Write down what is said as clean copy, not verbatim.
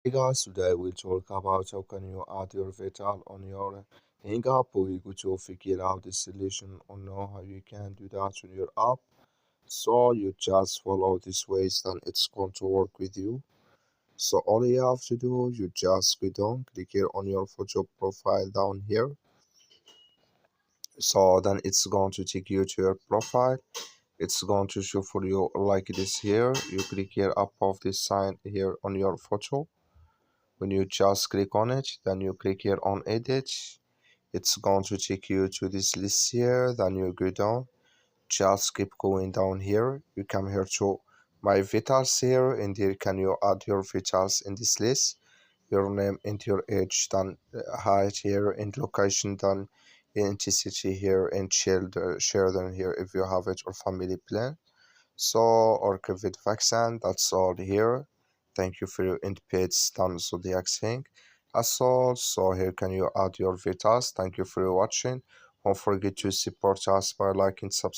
Hey guys, today we'll talk about how can you add your vital on your Hang app. We go to figure out the solution or know how you can do that on your app. So you just follow these ways, then it's going to work with you. So all you have to do, you just go down, click here on your photo profile down here. So then it's going to take you to your profile. It's going to show for you like this here. You click here above this sign here on your photo. When you just click on it, then you click here on edit. It's going to take you to this list here. Then you go down, just keep going down here. You come here to my vitals here, and here can you add your vitals in this list, your name and your age, then height here, and location, then intensity here, and children here if you have it, or family plan. So, or COVID vaccine, that's all here. Thank you for your inputs, done Zodiac thing. As all, so here can you add your Vitas. Thank you for watching. Don't forget to support us by liking, subscribing.